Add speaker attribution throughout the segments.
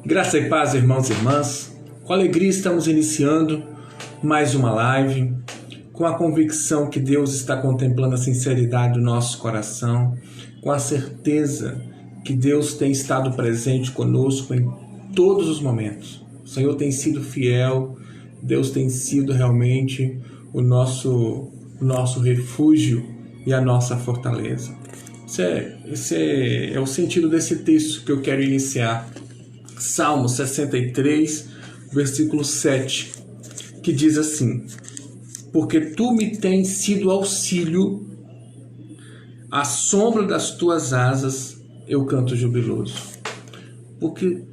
Speaker 1: Graça e paz, irmãos e irmãs. Com alegria estamos iniciando mais uma live, com a convicção que Deus está contemplando a sinceridade do nosso coração, com a certeza que Deus tem estado presente conosco em todos os momentos. O Senhor tem sido fiel, Deus tem sido realmente o nosso refúgio e a nossa fortaleza. Esse é o sentido desse texto que eu quero iniciar. Salmo 63, versículo 7, que diz assim: porque tu me tens sido auxílio, à sombra das tuas asas eu canto jubiloso. Porque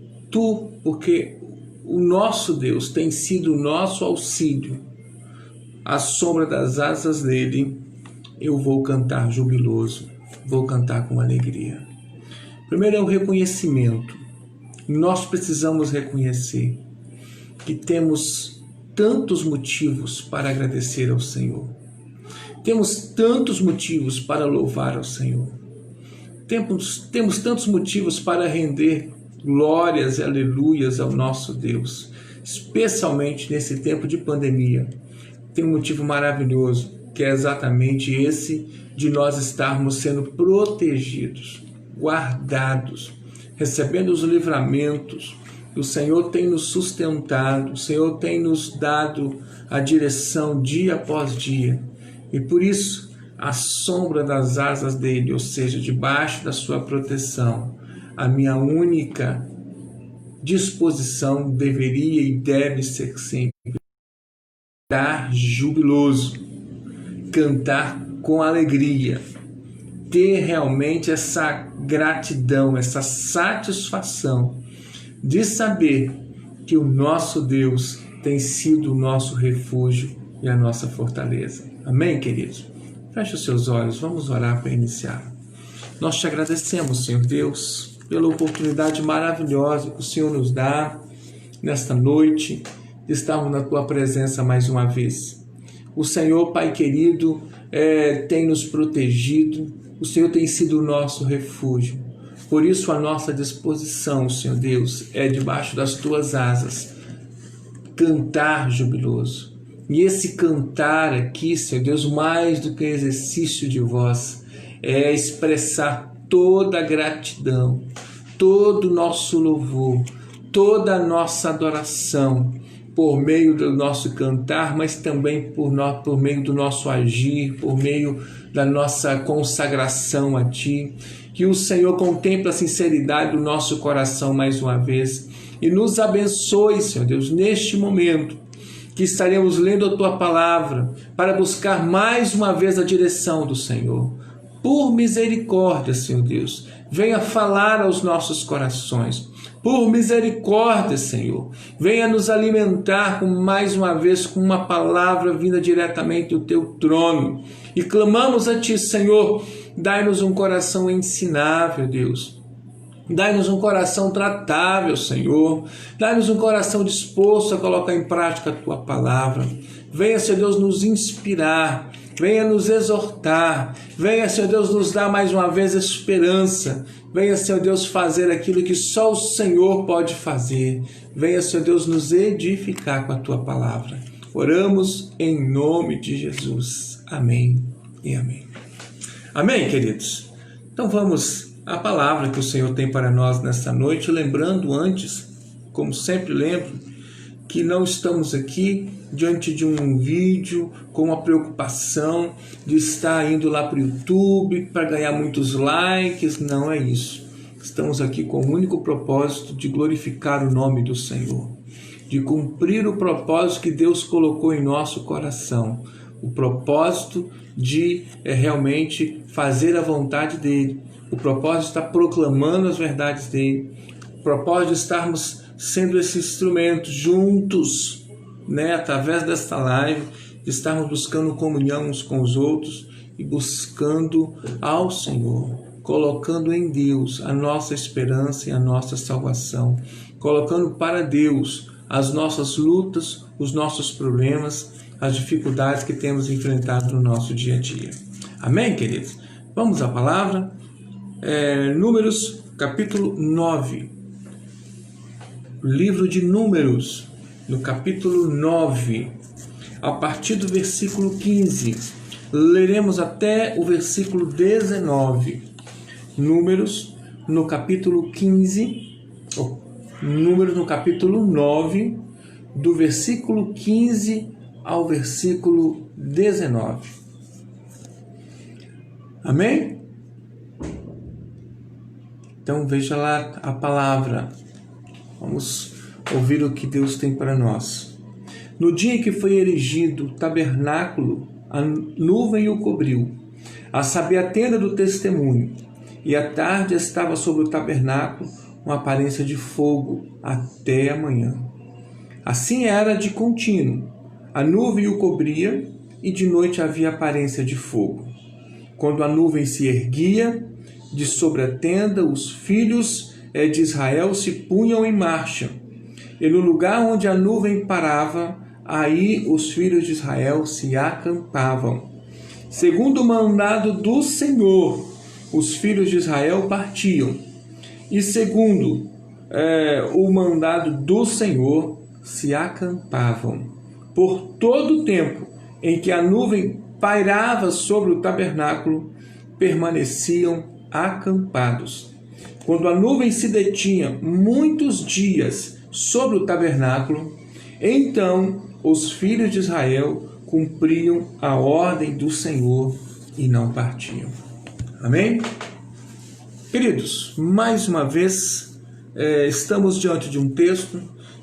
Speaker 1: o nosso Deus tem sido o nosso auxílio, à sombra das asas dele eu vou cantar jubiloso, vou cantar com alegria. Primeiro é o reconhecimento. Nós precisamos reconhecer que temos tantos motivos para agradecer ao Senhor. Temos tantos motivos para louvar ao Senhor. Temos tantos motivos para render glórias e aleluias ao nosso Deus. Especialmente nesse tempo de pandemia. Tem um motivo maravilhoso, que é exatamente esse de nós estarmos sendo protegidos, guardados, recebendo os livramentos. O Senhor tem nos sustentado, o Senhor tem nos dado a direção dia após dia. E por isso, à sombra das asas dele, ou seja, debaixo da sua proteção, a minha única disposição deveria e deve ser sempre cantar jubiloso, cantar com alegria, ter realmente essa gratidão, essa satisfação de saber que o nosso Deus tem sido o nosso refúgio e a nossa fortaleza. Amém, queridos? Feche os seus olhos, vamos orar para iniciar. Nós te agradecemos, Senhor Deus, pela oportunidade maravilhosa que o Senhor nos dá nesta noite de estarmos na tua presença mais uma vez. O Senhor, Pai querido, tem nos protegido, o Senhor tem sido o nosso refúgio. Por isso a nossa disposição, Senhor Deus, é debaixo das tuas asas, cantar jubiloso. E esse cantar aqui, Senhor Deus, mais do que exercício de voz, é expressar toda a gratidão, todo o nosso louvor, toda a nossa adoração, por meio do nosso cantar, mas também por meio do nosso agir, por meio da nossa consagração a Ti. Que o Senhor contemple a sinceridade do nosso coração mais uma vez e nos abençoe, Senhor Deus, neste momento que estaremos lendo a Tua Palavra para buscar mais uma vez a direção do Senhor. Por misericórdia, Senhor Deus, venha falar aos nossos corações. Por misericórdia, Senhor, venha nos alimentar mais uma vez com uma palavra vinda diretamente do Teu trono. E clamamos a Ti, Senhor, dai-nos um coração ensinável, Deus. Dai-nos um coração tratável, Senhor. Dai-nos um coração disposto a colocar em prática a Tua palavra. Venha, Senhor Deus, nos inspirar. Venha nos exortar. Venha, Senhor Deus, nos dar mais uma vez esperança. Venha, Senhor Deus, fazer aquilo que só o Senhor pode fazer. Venha, Senhor Deus, nos edificar com a Tua palavra. Oramos em nome de Jesus. Amém e amém. Amém, queridos? Então vamos à palavra que o Senhor tem para nós nesta noite. Lembrando antes, como sempre lembro, que não estamos aqui diante de um vídeo com a preocupação de estar indo lá para o YouTube para ganhar muitos likes. Não é isso. Estamos aqui com o único propósito de glorificar o nome do Senhor, de cumprir o propósito que Deus colocou em nosso coração, o propósito de realmente fazer a vontade dEle, o propósito de estar proclamando as verdades dEle, o propósito de estarmos sendo esse instrumento juntos, através desta live, de estarmos buscando comunhão uns com os outros e buscando ao Senhor, colocando em Deus a nossa esperança e a nossa salvação, colocando para Deus as nossas lutas, os nossos problemas, as dificuldades que temos enfrentado no nosso dia a dia. Amém, queridos? Vamos à palavra. Números, capítulo 9. livro de Números, no capítulo 9, a partir do versículo 15. Leremos até o versículo 19. Números, no capítulo 15, Números, no capítulo 9, do versículo 15 ao versículo 19. Amém? Então veja lá a palavra. Vamos ouvir o que Deus tem para nós. No dia em que foi erigido o tabernáculo, a nuvem o cobriu, a saber, a tenda do testemunho, e à tarde estava sobre o tabernáculo uma aparência de fogo até a manhã. Assim era de contínuo. A nuvem o cobria e de noite havia aparência de fogo. Quando a nuvem se erguia de sobre a tenda, os filhos de Israel se punham em marcha. E no lugar onde a nuvem parava, aí os filhos de Israel se acampavam. Segundo o mandado do Senhor, os filhos de Israel partiam. E segundo o mandado do Senhor, se acampavam. Por todo o tempo em que a nuvem pairava sobre o tabernáculo, permaneciam acampados. Quando a nuvem se detinha muitos dias sobre o tabernáculo, então os filhos de Israel cumpriam a ordem do Senhor e não partiam. Amém? Queridos, mais uma vez estamos diante de um texto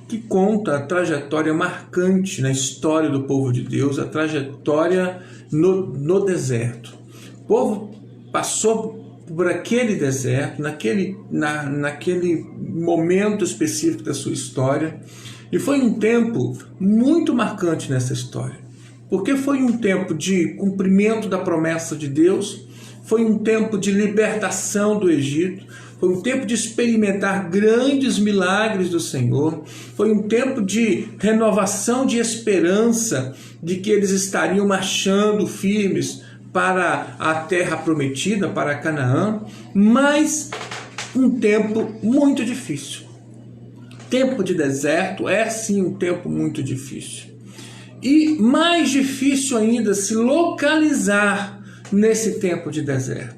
Speaker 1: que conta a trajetória marcante na história do povo de Deus, a trajetória no deserto. O povo passou por aquele deserto, naquele momento específico da sua história, e foi um tempo muito marcante nessa história, porque foi um tempo de cumprimento da promessa de Deus, foi um tempo de libertação do Egito, foi um tempo de experimentar grandes milagres do Senhor, foi um tempo de renovação de esperança de que eles estariam marchando firmes para a terra prometida, para Canaã, mas um tempo muito difícil. Tempo de deserto é sim um tempo muito difícil. E mais difícil ainda se localizar nesse tempo de deserto.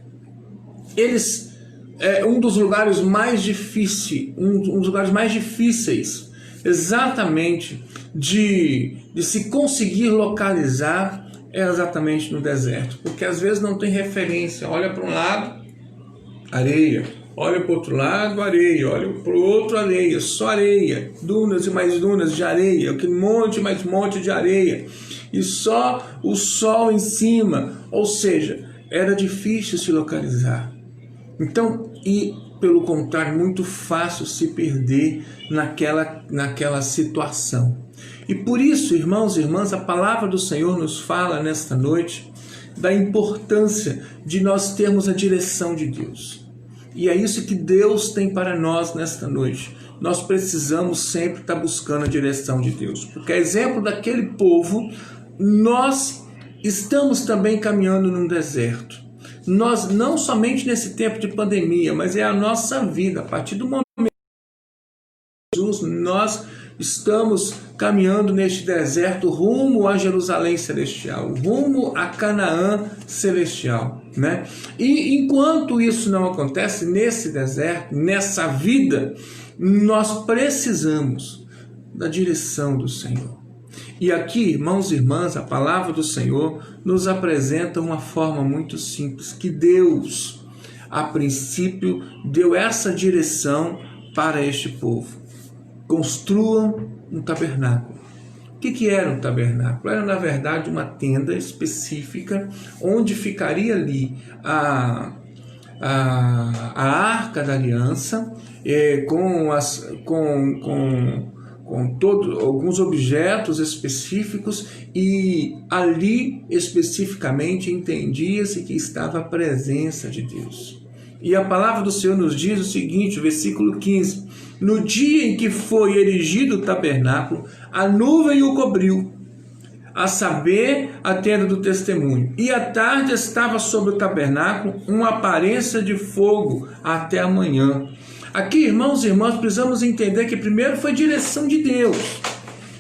Speaker 1: Um dos lugares mais difíceis, um dos lugares mais difíceis, exatamente de se conseguir localizar, é exatamente no deserto, porque às vezes não tem referência. Olha para um lado, areia, olha para o outro lado, areia, olha para o outro, areia, só areia, dunas e mais dunas de areia, aquele monte mais monte de areia, e só o sol em cima, ou seja, era difícil se localizar. Então, e pelo contrário, muito fácil se perder naquela situação. E por isso, irmãos e irmãs, a palavra do Senhor nos fala nesta noite da importância de nós termos a direção de Deus. E é isso que Deus tem para nós nesta noite. Nós precisamos sempre estar buscando a direção de Deus. Porque, a exemplo daquele povo, nós estamos também caminhando num deserto. Nós, não somente nesse tempo de pandemia, mas é a nossa vida. A partir do momento de Jesus, nós estamos caminhando neste deserto rumo a Jerusalém Celestial, rumo a Canaã Celestial, né? E enquanto isso não acontece nesse deserto, nessa vida, nós precisamos da direção do Senhor. E aqui, irmãos e irmãs, a palavra do Senhor nos apresenta uma forma muito simples, que Deus, a princípio, deu essa direção para este povo. Construam um tabernáculo. O que era um tabernáculo? Era, na verdade, uma tenda específica onde ficaria ali a Arca da Aliança, com alguns objetos específicos, e ali especificamente entendia-se que estava a presença de Deus. E a palavra do Senhor nos diz o seguinte, versículo 15: no dia em que foi erigido o tabernáculo, a nuvem o cobriu, a saber, a tenda do testemunho, e à tarde estava sobre o tabernáculo uma aparência de fogo até a manhã. Aqui, irmãos e irmãs, precisamos entender que primeiro foi direção de Deus.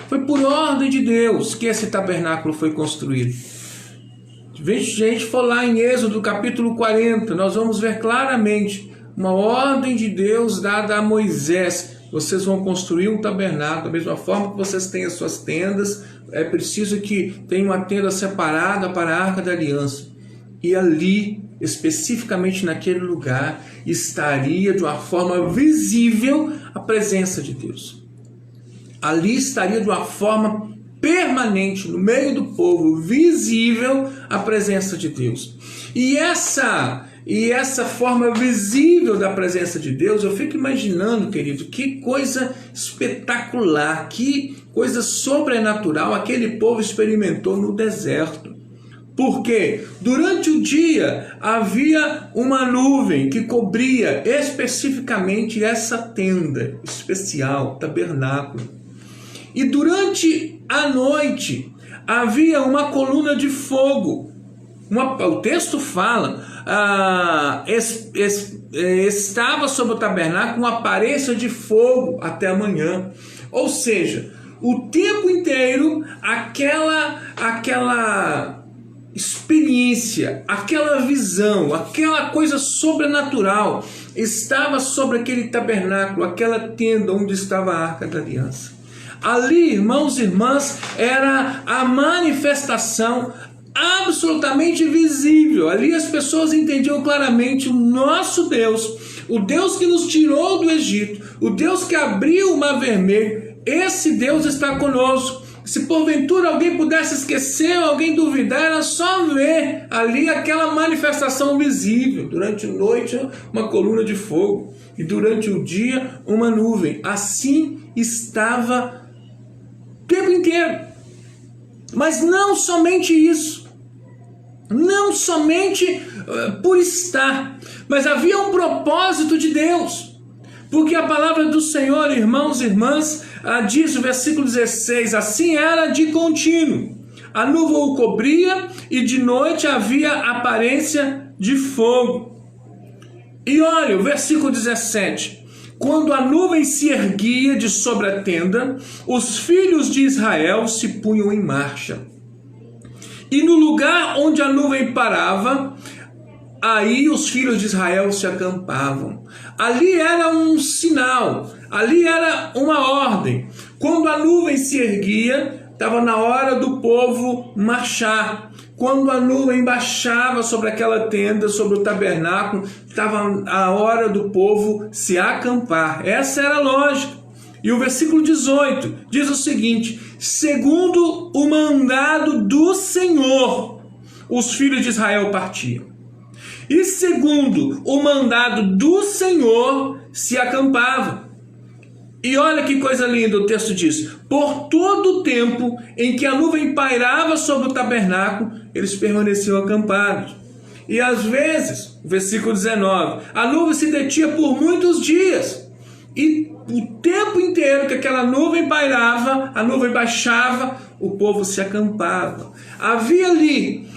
Speaker 1: Foi por ordem de Deus que esse tabernáculo foi construído. Se a gente for lá em Êxodo capítulo 40, nós vamos ver claramente uma ordem de Deus dada a Moisés. Vocês vão construir um tabernáculo, da mesma forma que vocês têm as suas tendas, é preciso que tenha uma tenda separada para a Arca da Aliança. E ali, especificamente naquele lugar, estaria de uma forma visível a presença de Deus. Ali estaria de uma forma permanente, no meio do povo, visível a presença de Deus. E essa forma visível da presença de Deus, eu fico imaginando, querido, que coisa espetacular, que coisa sobrenatural aquele povo experimentou no deserto. Porque durante o dia havia uma nuvem que cobria especificamente essa tenda especial, tabernáculo. E durante a noite havia uma coluna de fogo. O texto fala, estava sobre o tabernáculo uma aparência de fogo até amanhã. Ou seja, o tempo inteiro aquela experiência, aquela visão, aquela coisa sobrenatural estava sobre aquele tabernáculo, aquela tenda onde estava a Arca da Aliança. Ali, irmãos e irmãs, era a manifestação absolutamente visível. Ali as pessoas entendiam claramente o nosso Deus, o Deus que nos tirou do Egito, o Deus que abriu o Mar Vermelho. Esse Deus está conosco. Se porventura alguém pudesse esquecer, alguém duvidar, era só ver ali aquela manifestação visível. Durante a noite, uma coluna de fogo, e durante o dia, uma nuvem. Assim estava o tempo inteiro. Mas não somente isso, não somente por estar, mas havia um propósito de Deus. Porque a palavra do Senhor, irmãos e irmãs, diz o versículo 16, assim era de contínuo. A nuvem o cobria e de noite havia aparência de fogo. E olha, o versículo 17. Quando a nuvem se erguia de sobre a tenda, os filhos de Israel se punham em marcha. E no lugar onde a nuvem parava, aí os filhos de Israel se acampavam. Ali era um sinal, ali era uma ordem. Quando a nuvem se erguia, estava na hora do povo marchar. Quando a nuvem baixava sobre aquela tenda, sobre o tabernáculo, estava a hora do povo se acampar. Essa era a lógica. E o versículo 18 diz o seguinte: segundo o mandado do Senhor, os filhos de Israel partiam. E segundo o mandado do Senhor, se acampavam. E olha que coisa linda, o texto diz: por todo o tempo em que a nuvem pairava sobre o tabernáculo, eles permaneciam acampados. E às vezes, versículo 19, a nuvem se detinha por muitos dias. E o tempo inteiro que aquela nuvem pairava, a nuvem baixava, o povo se acampava. Havia ali,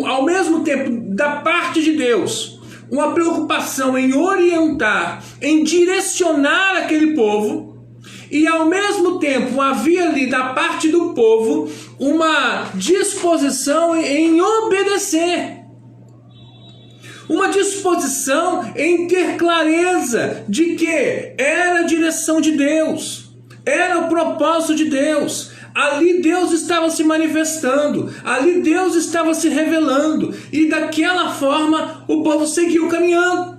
Speaker 1: ao mesmo tempo, da parte de Deus, uma preocupação em orientar, em direcionar aquele povo, e ao mesmo tempo havia ali da parte do povo uma disposição em obedecer, uma disposição em ter clareza de que era a direção de Deus, era o propósito de Deus. Ali Deus estava se manifestando, ali Deus estava se revelando, e daquela forma o povo seguiu caminhando.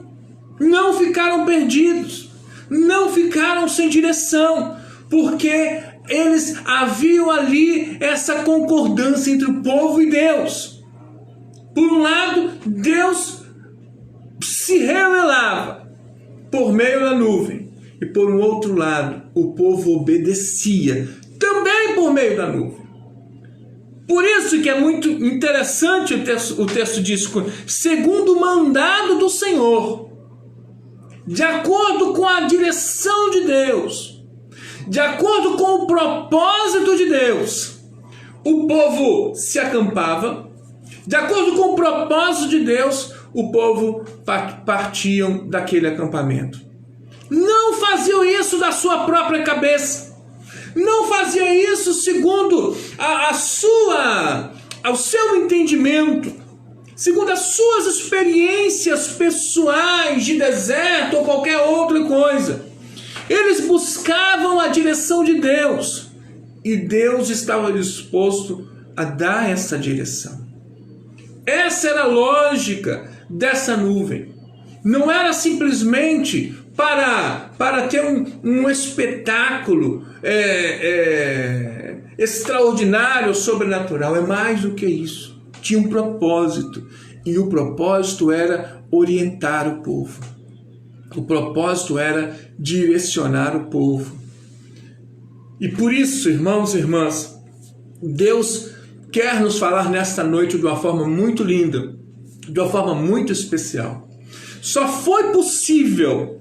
Speaker 1: Não ficaram perdidos, não ficaram sem direção, porque eles haviam ali essa concordância entre o povo e Deus. Por um lado, Deus se revelava por meio da nuvem, e por um outro lado, o povo obedecia também por meio da nuvem. Por isso que é muito interessante o texto diz, segundo o mandado do Senhor, de acordo com a direção de Deus, de acordo com o propósito de Deus, o povo se acampava. De acordo com o propósito de Deus, o povo partiam daquele acampamento. não faziam isso da sua própria cabeça, não faziam isso segundo ao seu entendimento, segundo as suas experiências pessoais de deserto ou qualquer outra coisa. Eles buscavam a direção de Deus e Deus estava disposto a dar essa direção. Essa era a lógica dessa nuvem. Não era simplesmente para ter um espetáculo extraordinário, sobrenatural. É mais do que isso. Tinha um propósito. E o propósito era orientar o povo. O propósito era direcionar o povo. E por isso, irmãos e irmãs, Deus quer nos falar nesta noite de uma forma muito linda, de uma forma muito especial. Só foi possível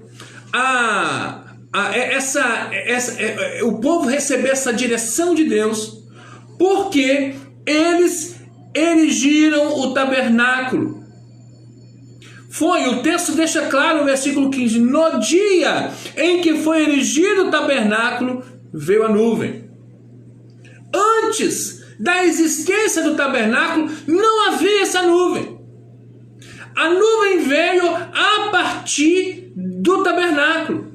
Speaker 1: o povo receber essa direção de Deus porque eles erigiram o tabernáculo. O texto deixa claro no versículo 15: no dia em que foi erigido o tabernáculo, veio a nuvem. Antes da existência do tabernáculo, não havia essa nuvem. A nuvem veio a partir do tabernáculo,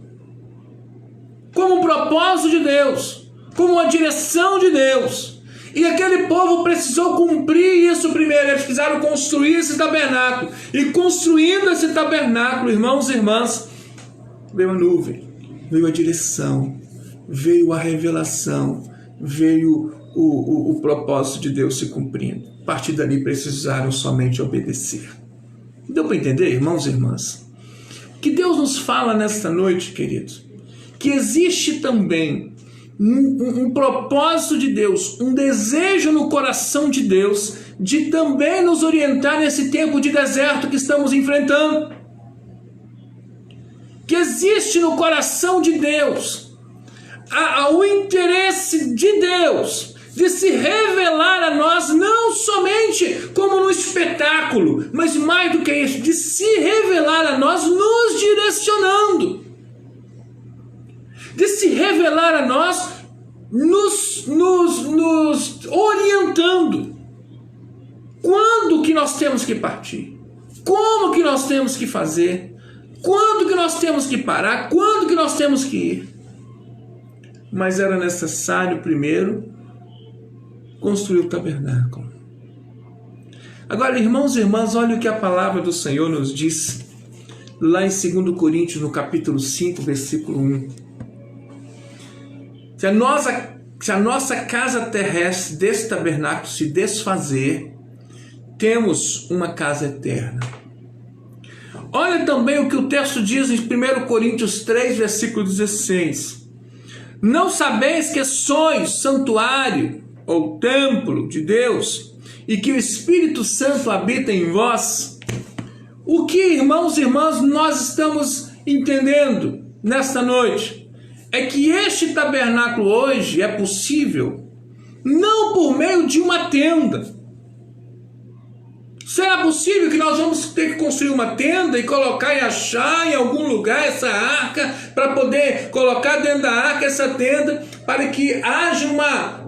Speaker 1: como um propósito de Deus, como uma direção de Deus. E aquele povo precisou cumprir isso primeiro. Eles precisaram construir esse tabernáculo. E construindo esse tabernáculo, irmãos e irmãs, veio a nuvem, veio a direção, veio a revelação, veio o propósito de Deus se cumprindo. A partir dali precisaram somente obedecer. Deu para entender, irmãos e irmãs? Que Deus nos fala nesta noite, queridos, que existe também um propósito de Deus, um desejo no coração de Deus de também nos orientar nesse tempo de deserto que estamos enfrentando. Que existe no coração de Deus o interesse de Deus de se revelar a nós, não somente como no espetáculo, mas mais do que isso, de se revelar a nós nos direcionando, de se revelar a nós nos orientando. Quando que nós temos que partir? Como que nós temos que fazer? Quando que nós temos que parar? Quando que nós temos que ir? Mas era necessário primeiro construir o tabernáculo. Agora, irmãos e irmãs, olha o que a palavra do Senhor nos diz lá em 2 Coríntios, no capítulo 5, versículo 1. Se a nossa casa terrestre desse tabernáculo se desfazer, temos uma casa eterna. Olha também o que o texto diz em 1 Coríntios 3, versículo 16. Não sabeis que sois santuário ou templo de Deus e que o Espírito Santo habita em vós? O que, irmãos e irmãs, nós estamos entendendo nesta noite? É que este tabernáculo hoje é possível não por meio de uma tenda. Será possível que nós vamos ter que construir uma tenda e colocar e achar em algum lugar essa arca para poder colocar dentro da arca essa tenda para que haja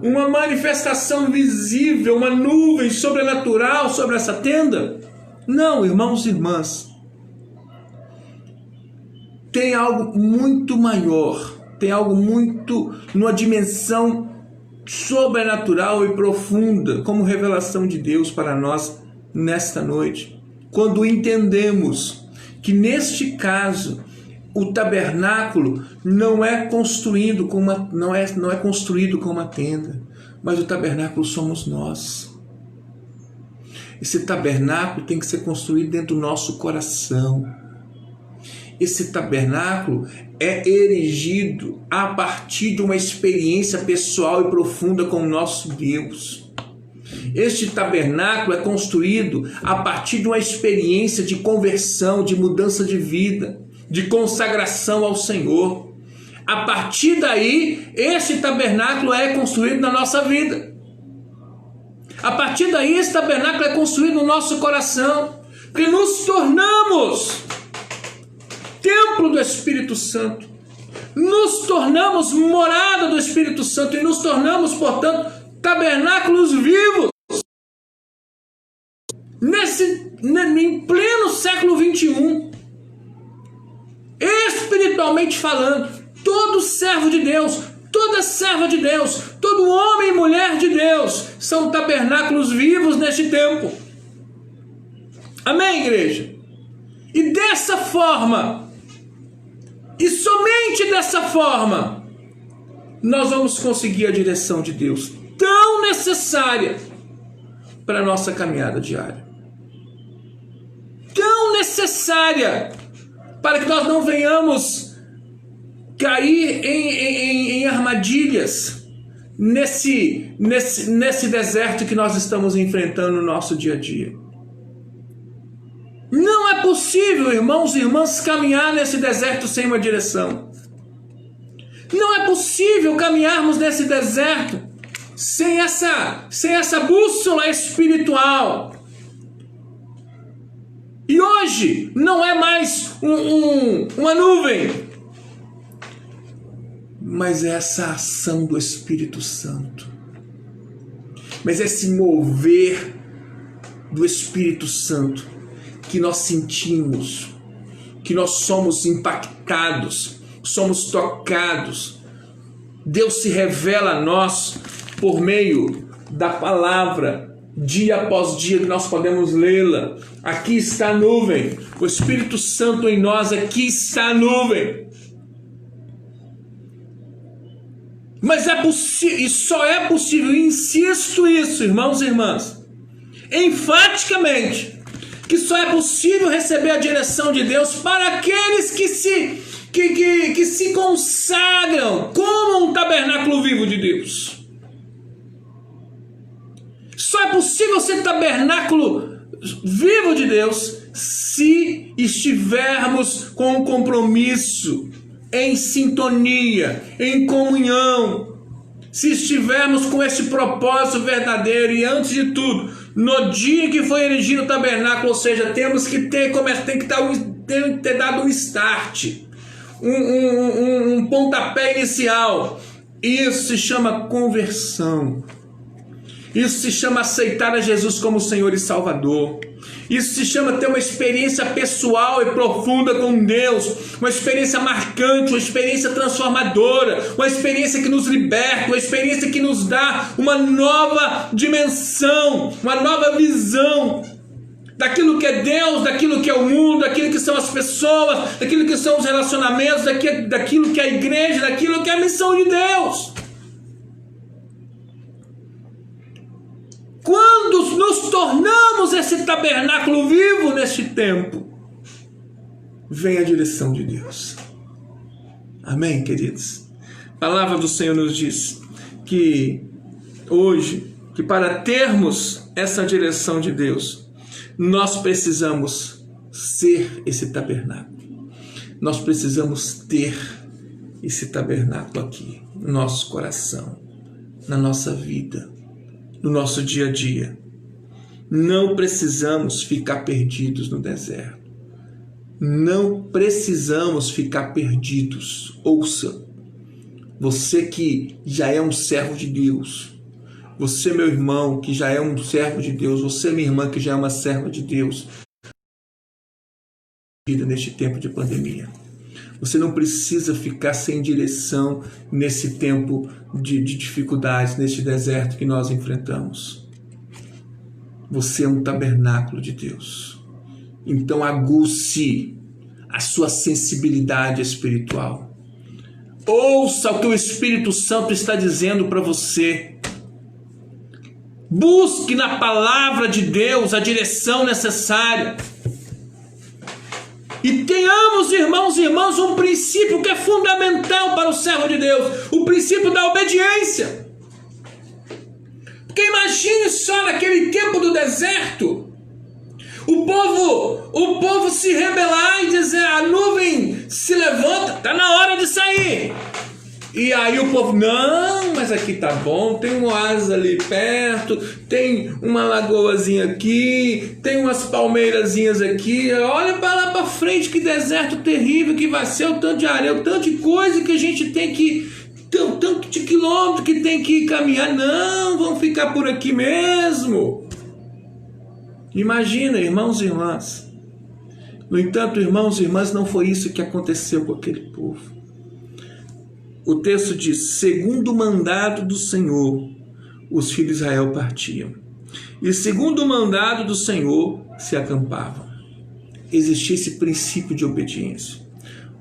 Speaker 1: uma manifestação visível, uma nuvem sobrenatural sobre essa tenda? Não, irmãos e irmãs. Tem algo muito maior, tem algo muito numa dimensão sobrenatural e profunda, como revelação de Deus para nós nesta noite, quando entendemos que neste caso o tabernáculo não é construído com uma tenda, mas o tabernáculo somos nós. Esse tabernáculo tem que ser construído dentro do nosso coração. Esse tabernáculo é erigido a partir de uma experiência pessoal e profunda com o nosso Deus. Este tabernáculo é construído a partir de uma experiência de conversão, de mudança de vida, de consagração ao Senhor. A partir daí, este tabernáculo é construído na nossa vida. A partir daí, esse tabernáculo é construído no nosso coração, porque nos tornamos templo do Espírito Santo. Nos tornamos morada do Espírito Santo e nos tornamos, portanto, tabernáculos vivos. Em pleno século 21, espiritualmente falando, todo servo de Deus, toda serva de Deus, todo homem e mulher de Deus são tabernáculos vivos neste tempo. Amém, igreja? E dessa forma, e somente dessa forma, nós vamos conseguir a direção de Deus tão necessária para a nossa caminhada diária. Tão necessária para que nós não venhamos cair em armadilhas nesse deserto que nós estamos enfrentando no nosso dia a dia. Não é possível, irmãos e irmãs, caminhar nesse deserto sem uma direção. Não é possível caminharmos nesse deserto sem essa bússola espiritual. E hoje não é mais uma nuvem, mas é essa ação do Espírito Santo. Mas é esse mover do Espírito Santo que nós sentimos, que nós somos impactados, somos tocados. Deus se revela a nós por meio da palavra, dia após dia que nós podemos lê-la. Aqui está a nuvem, o Espírito Santo em nós, aqui está a nuvem. Mas é possível, e só é possível, insisto isso, irmãos e irmãs, enfaticamente, que só é possível receber a direção de Deus para aqueles que se consagram como um tabernáculo vivo de Deus. Só é possível ser tabernáculo vivo de Deus se estivermos com um compromisso, em sintonia, em comunhão, se estivermos com esse propósito verdadeiro. E antes de tudo, no dia que foi erigido o tabernáculo, ou seja, temos que ter dado um start, um pontapé inicial. Isso se chama conversão. Isso se chama aceitar a Jesus como Senhor e Salvador. Isso se chama ter uma experiência pessoal e profunda com Deus, uma experiência marcante, uma experiência transformadora, uma experiência que nos liberta, uma experiência que nos dá uma nova dimensão, uma nova visão daquilo que é Deus, daquilo que é o mundo, daquilo que são as pessoas, daquilo que são os relacionamentos, daquilo que é a igreja, daquilo que é a missão de Deus. Quando nos tornamos esse tabernáculo vivo neste tempo, vem a direção de Deus. Amém, queridos? A palavra do Senhor nos diz que hoje, que para termos essa direção de Deus, nós precisamos ser esse tabernáculo. Nós precisamos ter esse tabernáculo aqui, no nosso coração, na nossa vida, no nosso dia a dia. Não precisamos ficar perdidos no deserto. Não precisamos ficar perdidos. Ouça, você que já é um servo de Deus, você, meu irmão, que já é um servo de Deus, você, minha irmã, que já é uma serva de Deus, neste tempo de pandemia. Você não precisa ficar sem direção nesse tempo de dificuldades, neste deserto que nós enfrentamos. Você é um tabernáculo de Deus. Então aguce a sua sensibilidade espiritual. Ouça o que o Espírito Santo está dizendo para você. Busque na palavra de Deus a direção necessária. E tenhamos, irmãos e irmãs, um princípio que é fundamental para o servo de Deus, o princípio da obediência. Porque imagine só naquele tempo do deserto, o povo se rebelar e dizer: a nuvem se levanta, está na hora de sair. E aí o povo, não, mas aqui tá bom, tem um oásis ali perto, tem uma lagoazinha aqui, tem umas palmeirazinhas aqui, olha para lá para frente, que deserto terrível que vai ser, o tanto de areia, o tanto de coisa que a gente tem que, o tanto de quilômetro que tem que caminhar, não, vamos ficar por aqui mesmo. Imagina, irmãos e irmãs. No entanto, irmãos e irmãs, não foi isso que aconteceu com aquele povo. O texto diz, segundo o mandado do Senhor, os filhos de Israel partiam. E segundo o mandado do Senhor, se acampavam. Existia esse princípio de obediência.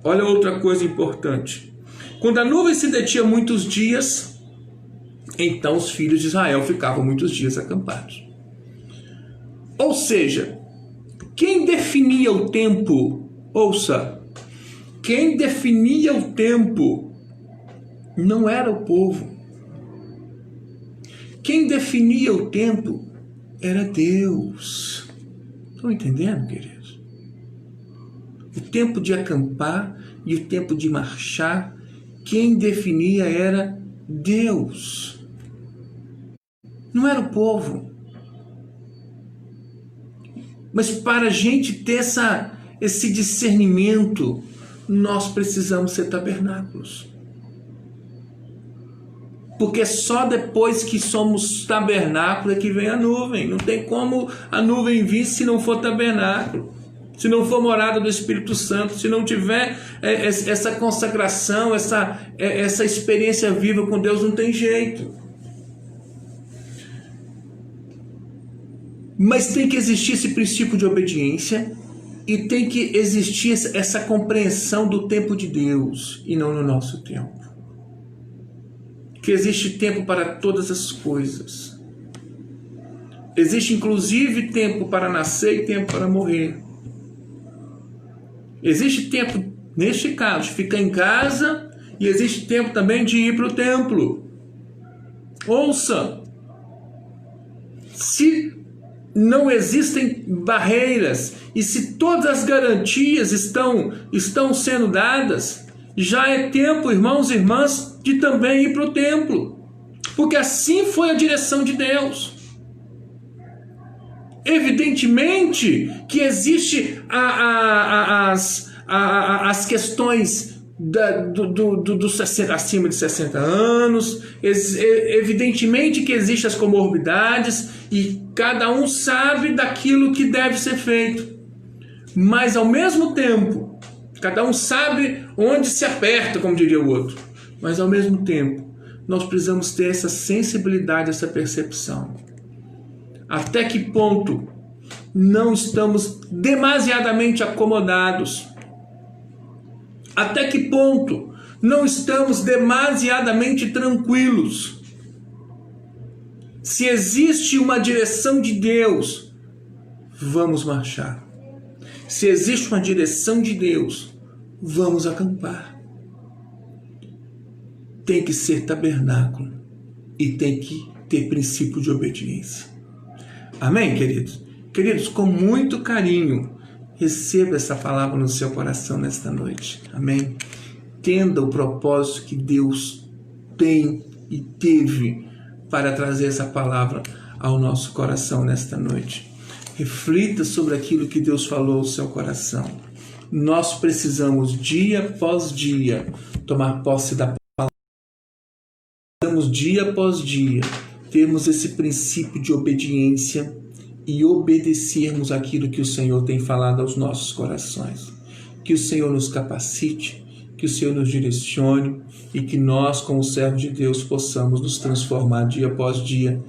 Speaker 1: Olha outra coisa importante. Quando a nuvem se detinha muitos dias, então os filhos de Israel ficavam muitos dias acampados. Ou seja, quem definia o tempo, ouça, quem definia o tempo não era o povo. Quem definia o tempo era Deus. Estão entendendo, queridos? O tempo de acampar e o tempo de marchar, quem definia era Deus. Não era o povo. Mas para a gente ter esse discernimento, nós precisamos ser tabernáculos. Porque só depois que somos tabernáculo é que vem a nuvem. Não tem como a nuvem vir se não for tabernáculo. Se não for morada do Espírito Santo, se não tiver essa consagração, essa experiência viva com Deus, não tem jeito. Mas tem que existir esse princípio de obediência e tem que existir essa compreensão do tempo de Deus e não no nosso tempo. Que existe tempo para todas as coisas. Existe inclusive tempo para nascer e tempo para morrer. Existe tempo, neste caso, de ficar em casa e existe tempo também de ir para o templo. Ouça, se não existem barreiras e se todas as garantias estão sendo dadas, já é tempo, irmãos e irmãs, de também ir para o templo, porque assim foi a direção de Deus. Evidentemente que existe as questões acima de 60 anos, evidentemente que existem as comorbidades e cada um sabe daquilo que deve ser feito, mas ao mesmo tempo, cada um sabe onde se aperta, como diria o outro, mas ao mesmo tempo, nós precisamos ter essa sensibilidade, essa percepção. Até que ponto não estamos demasiadamente acomodados? Até que ponto não estamos demasiadamente tranquilos? Se existe uma direção de Deus, vamos marchar. Se existe uma direção de Deus, vamos acampar. Tem que ser tabernáculo e tem que ter princípio de obediência. Amém, queridos? Queridos, com muito carinho, receba essa palavra no seu coração nesta noite. Amém? Entenda o propósito que Deus tem e teve para trazer essa palavra ao nosso coração nesta noite. Reflita sobre aquilo que Deus falou ao seu coração. Nós precisamos, dia após dia, tomar posse da palavra. Precisamos, dia após dia, termos esse princípio de obediência e obedecermos aquilo que o Senhor tem falado aos nossos corações. Que o Senhor nos capacite, que o Senhor nos direcione e que nós, como servos de Deus, possamos nos transformar dia após dia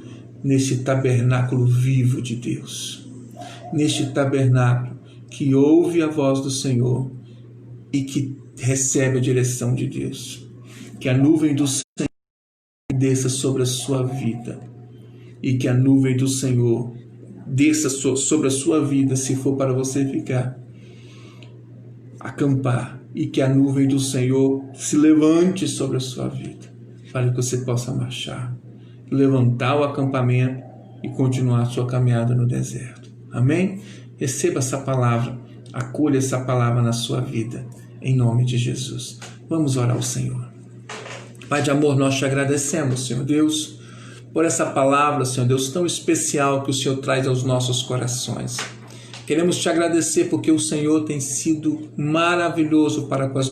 Speaker 1: neste tabernáculo vivo de Deus. Neste tabernáculo que ouve a voz do Senhor e que recebe a direção de Deus. Que a nuvem do Senhor desça sobre a sua vida e que a nuvem do Senhor desça sobre a sua vida, se for para você ficar, acampar, e que a nuvem do Senhor se levante sobre a sua vida, para que você possa marchar, levantar o acampamento e continuar a sua caminhada no deserto. Amém? Receba essa palavra, acolha essa palavra na sua vida, em nome de Jesus. Vamos orar ao Senhor. Pai de amor, nós te agradecemos, Senhor Deus, por essa palavra, Senhor Deus, tão especial que o Senhor traz aos nossos corações. Queremos te agradecer porque o Senhor tem sido maravilhoso para com as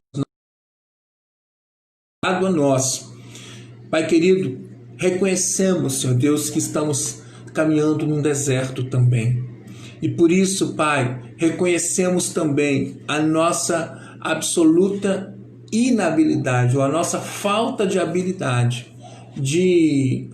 Speaker 1: a nós. Pai querido, reconhecemos, Senhor Deus, que estamos caminhando num deserto também. E por isso, Pai, reconhecemos também a nossa absoluta inabilidade, ou a nossa falta de habilidade de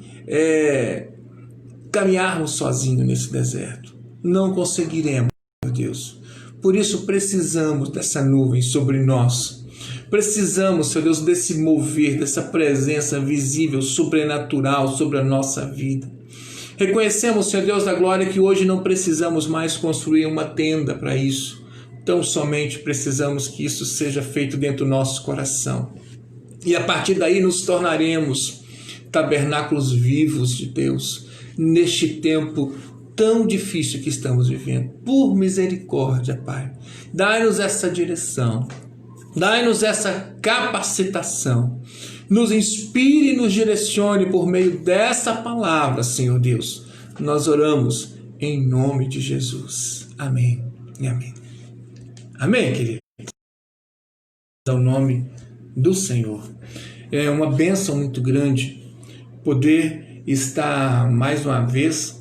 Speaker 1: caminharmos sozinhos nesse deserto. Não conseguiremos, meu Deus. Por isso precisamos dessa nuvem sobre nós. Precisamos, Senhor Deus, desse mover, dessa presença visível, sobrenatural sobre a nossa vida. Reconhecemos, Senhor Deus da glória, que hoje não precisamos mais construir uma tenda para isso. Tão somente precisamos que isso seja feito dentro do nosso coração. E a partir daí nos tornaremos tabernáculos vivos de Deus, neste tempo tão difícil que estamos vivendo. Por misericórdia, Pai, dai-nos essa direção, dai-nos essa capacitação, nos inspire e nos direcione por meio dessa palavra, Senhor Deus. Nós oramos em nome de Jesus. Amém e amém. Amém, querido? Ao nome do Senhor. É uma bênção muito grande poder estar mais uma vez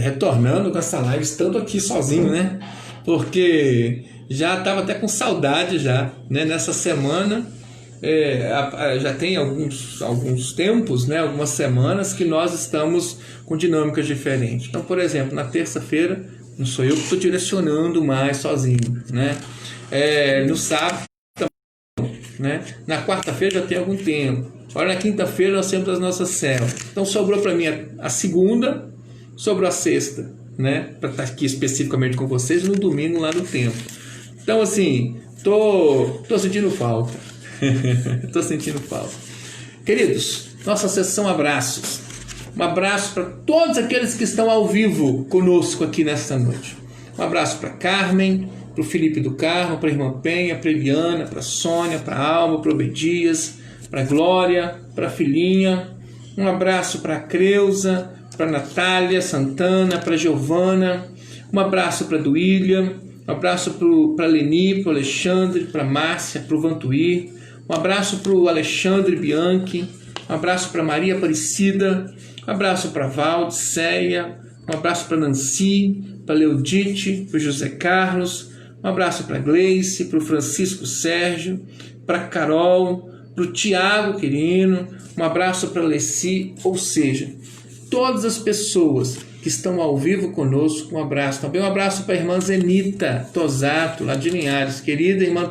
Speaker 1: retornando com essa live, estando aqui sozinho, né? Porque já estava até com saudade já, né? Nessa semana, já tem alguns tempos, né? Algumas semanas que nós estamos com dinâmicas diferentes. Então, por exemplo, na terça-feira, não sou eu que estou direcionando mais sozinho, né? No sábado, né? Na quarta-feira já tem algum tempo. Agora na quinta-feira nós temos as nossas células. Então sobrou para mim a segunda, sobrou a sexta, né? Para estar aqui especificamente com vocês, no domingo lá no templo. Então assim, tô sentindo falta. Tô sentindo falta. Queridos, nossa sessão abraços. Um abraço para todos aqueles que estão ao vivo conosco aqui nesta noite. Um abraço para Carmen, para o Felipe do Carmo, para a irmã Penha, para a Eliana, para a Sônia, para a Alma, para o Obedias, para a Glória, para a filhinha. Um abraço para a Creuza, para a Natália Santana, para a Giovana. Um abraço para a Duília. Um abraço para a Leni, para o Alexandre, para a Márcia, para o Vantuir. Um abraço para o Alexandre Bianchi. Um abraço para a Maria Aparecida. Um abraço para a Valdiceia. Um abraço para a Nancy, para a Leudite, para o José Carlos. Um abraço para a Gleice, para o Francisco Sérgio, para a Carol, para o Tiago Quirino, um abraço para a Leci, ou seja, todas as pessoas que estão ao vivo conosco, um abraço. Também um abraço para a irmã Zenita Tosato, lá de Linhares, querida irmã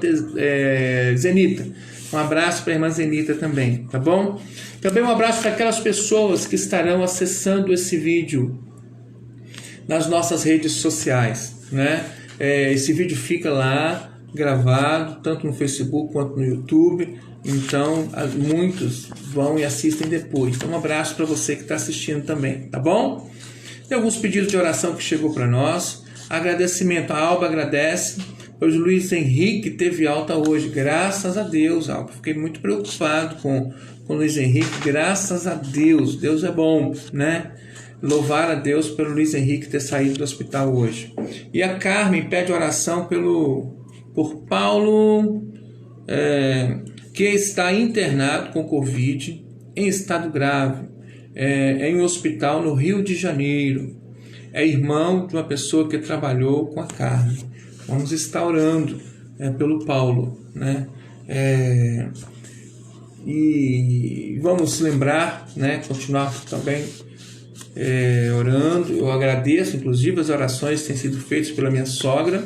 Speaker 1: Zenita. Um abraço para a irmã Zenita também, tá bom? Também um abraço para aquelas pessoas que estarão acessando esse vídeo nas nossas redes sociais, né? Esse vídeo fica lá gravado, tanto no Facebook quanto no YouTube. Então, muitos vão e assistem depois. Então, um abraço para você que está assistindo também, tá bom? Tem alguns pedidos de oração que chegou para nós. Agradecimento, a Alba agradece. Hoje o Luiz Henrique teve alta hoje, graças a Deus, Alba. Fiquei muito preocupado com o Luiz Henrique, graças a Deus. Deus é bom, né? Louvar a Deus pelo Luiz Henrique ter saído do hospital hoje. E a Carmen pede oração por Paulo, que está internado com Covid, em estado grave, em um hospital no Rio de Janeiro. É irmão de uma pessoa que trabalhou com a Carmen. Vamos estar orando pelo Paulo, né? E vamos lembrar, né? Continuar também orando. Eu agradeço, inclusive, as orações que têm sido feitas pela minha sogra.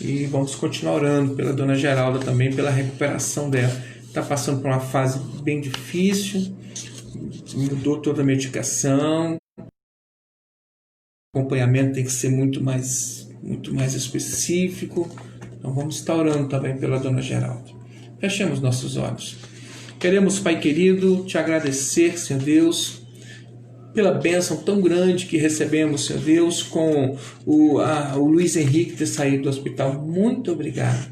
Speaker 1: E vamos continuar orando pela dona Geralda também, pela recuperação dela. Está passando por uma fase bem difícil, mudou toda a medicação. O acompanhamento tem que ser muito mais específico. Então vamos estar orando também pela dona Geralda. Fechemos nossos olhos. Queremos, Pai querido, te agradecer, Senhor Deus, pela bênção tão grande que recebemos, Senhor Deus, com o Luiz Henrique ter saído do hospital. Muito obrigado.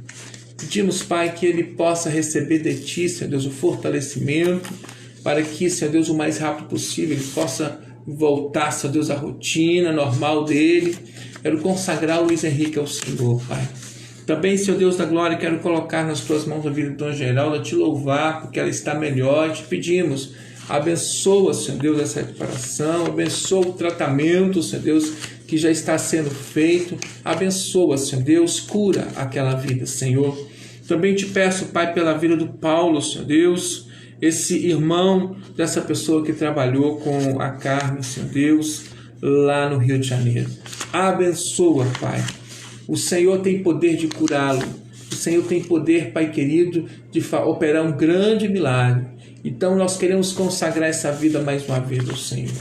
Speaker 1: Pedimos, Pai, que ele possa receber de Ti, Senhor Deus, o fortalecimento, para que, Senhor Deus, o mais rápido possível ele possa voltar, Senhor Deus, à rotina normal dele. Quero consagrar o Luiz Henrique ao Senhor, Pai. Também, Senhor Deus da glória, quero colocar nas Tuas mãos a vida de Dona Geralda, te louvar, porque ela está melhor. Te pedimos, abençoa, Senhor Deus, essa recuperação, abençoa o tratamento, Senhor Deus, que já está sendo feito. Abençoa, Senhor Deus, cura aquela vida, Senhor. Também te peço, Pai, pela vida do Paulo, Senhor Deus, esse irmão dessa pessoa que trabalhou com a Carmen, Senhor Deus, lá no Rio de Janeiro. Abençoa, Pai. O Senhor tem poder de curá-lo. O Senhor tem poder, Pai querido, de operar um grande milagre. Então nós queremos consagrar essa vida mais uma vez ao Senhor.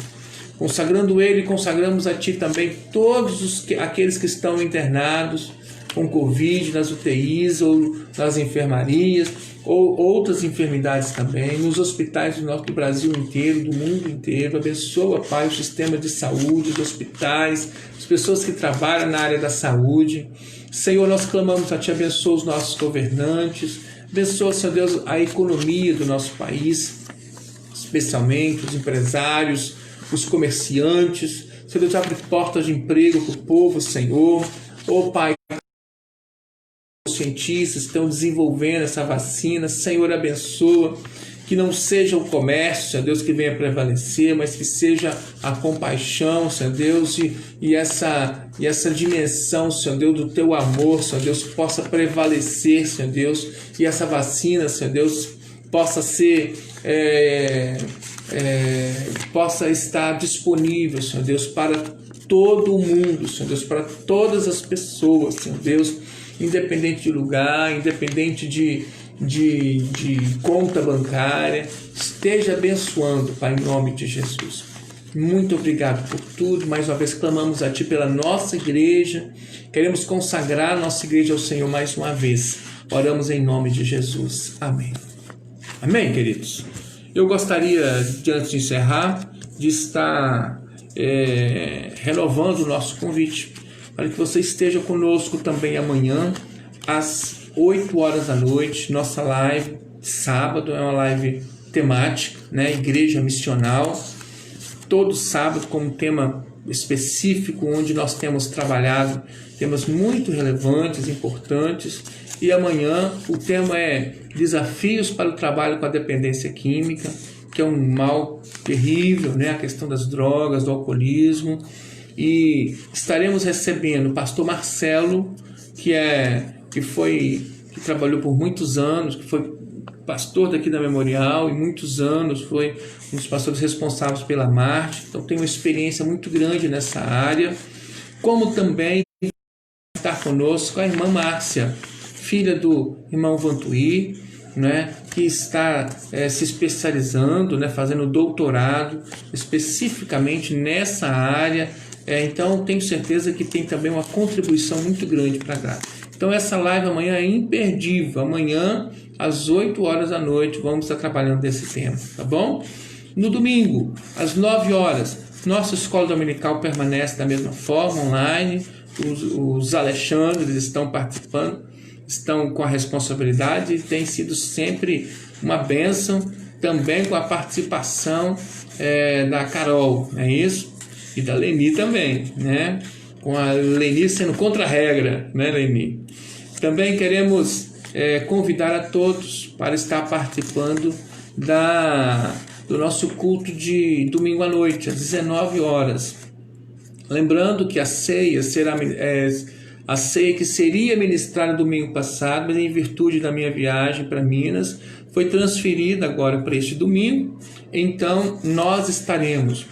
Speaker 1: Consagrando Ele, consagramos a Ti também todos aqueles que estão internados com Covid, nas UTIs ou nas enfermarias, ou outras enfermidades também, nos hospitais do Brasil inteiro, do mundo inteiro. Abençoa, Pai, o sistema de saúde, os hospitais, as pessoas que trabalham na área da saúde. Senhor, nós clamamos a Ti, abençoa os nossos governantes, abençoa, Senhor Deus, a economia do nosso país, especialmente os empresários, os comerciantes. Senhor Deus, abre portas de emprego para o povo, Senhor. Ô Pai, os cientistas estão desenvolvendo essa vacina. Senhor, abençoa. Que não seja o comércio, Senhor Deus, que venha prevalecer, mas que seja a compaixão, Senhor Deus, e essa dimensão, Senhor Deus, do Teu amor, Senhor Deus, possa prevalecer, Senhor Deus, e essa vacina, Senhor Deus, possa ser, possa estar disponível, Senhor Deus, para todo o mundo, Senhor Deus, para todas as pessoas, Senhor Deus, independente de lugar, independente de conta bancária. Esteja abençoando, Pai, em nome de Jesus. Muito obrigado por tudo. Mais uma vez clamamos a Ti pela nossa igreja. Queremos consagrar a nossa igreja ao Senhor mais uma vez. Oramos em nome de Jesus. Amém. Amém, queridos? Eu gostaria, antes de encerrar, de estar renovando o nosso convite para que você esteja conosco também amanhã, às 8 horas da noite, nossa live, sábado, é uma live temática, né? Igreja missional, todo sábado com um tema específico, onde nós temos trabalhado temas muito relevantes, importantes, e amanhã o tema é desafios para o trabalho com a dependência química, que é um mal terrível, né? A questão das drogas, do alcoolismo, e estaremos recebendo o pastor Marcelo, que trabalhou por muitos anos, que foi pastor daqui da Memorial e muitos anos, foi um dos pastores responsáveis pela Marte, então tem uma experiência muito grande nessa área, como também está conosco a irmã Márcia, filha do irmão Vantuí, né, que está se especializando, né, fazendo doutorado especificamente nessa área. Então tenho certeza que tem também uma contribuição muito grande para a Graça. Então essa live amanhã é imperdível. Amanhã, às 8 horas da noite, vamos estar trabalhando desse tema, tá bom? No domingo, às 9 horas, nossa escola dominical permanece da mesma forma, online. Os Alexandres estão participando, estão com a responsabilidade e tem sido sempre uma bênção, também com a participação da Carol, não é isso? E da Leni também, né? Com a Leni sendo contra a regra, né, Leni? Também queremos convidar a todos para estar participando do nosso culto de domingo à noite, às 19 horas. Lembrando que a ceia será a ceia que seria ministrada domingo passado, mas em virtude da minha viagem para Minas, foi transferida agora para este domingo. Então, nós estaremos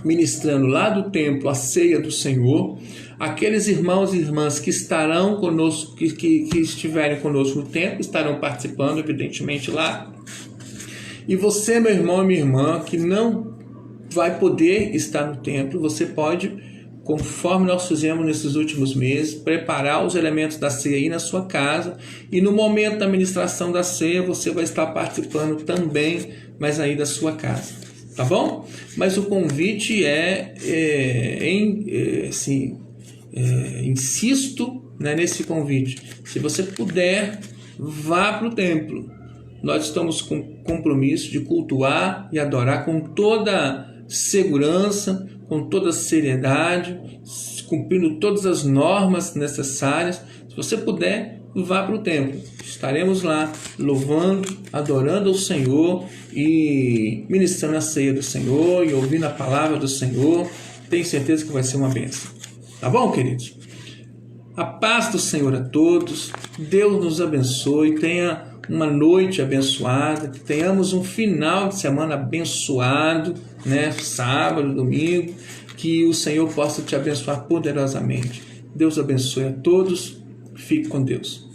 Speaker 1: ministrando lá do templo a ceia do Senhor. Aqueles irmãos e irmãs que estarão conosco, que estiverem conosco no templo, estarão participando, evidentemente, lá. E você, meu irmão e minha irmã, que não vai poder estar no templo, você pode, conforme nós fizemos nesses últimos meses, preparar os elementos da ceia aí na sua casa, e no momento da ministração da ceia, você vai estar participando também, mas aí da sua casa. Tá bom? Mas o convite insisto, né, nesse convite. Se você puder, vá para o templo. Nós estamos com compromisso de cultuar e adorar com toda segurança, com toda seriedade, cumprindo todas as normas necessárias. Se você puder, vá para o templo. Estaremos lá louvando, adorando ao Senhor e ministrando a ceia do Senhor e ouvindo a palavra do Senhor. Tenho certeza que vai ser uma bênção. Tá bom, queridos? A paz do Senhor a todos. Deus nos abençoe. Tenha uma noite abençoada. Que tenhamos um final de semana abençoado, né? Sábado, domingo. Que o Senhor possa te abençoar poderosamente. Deus abençoe a todos. Fique com Deus.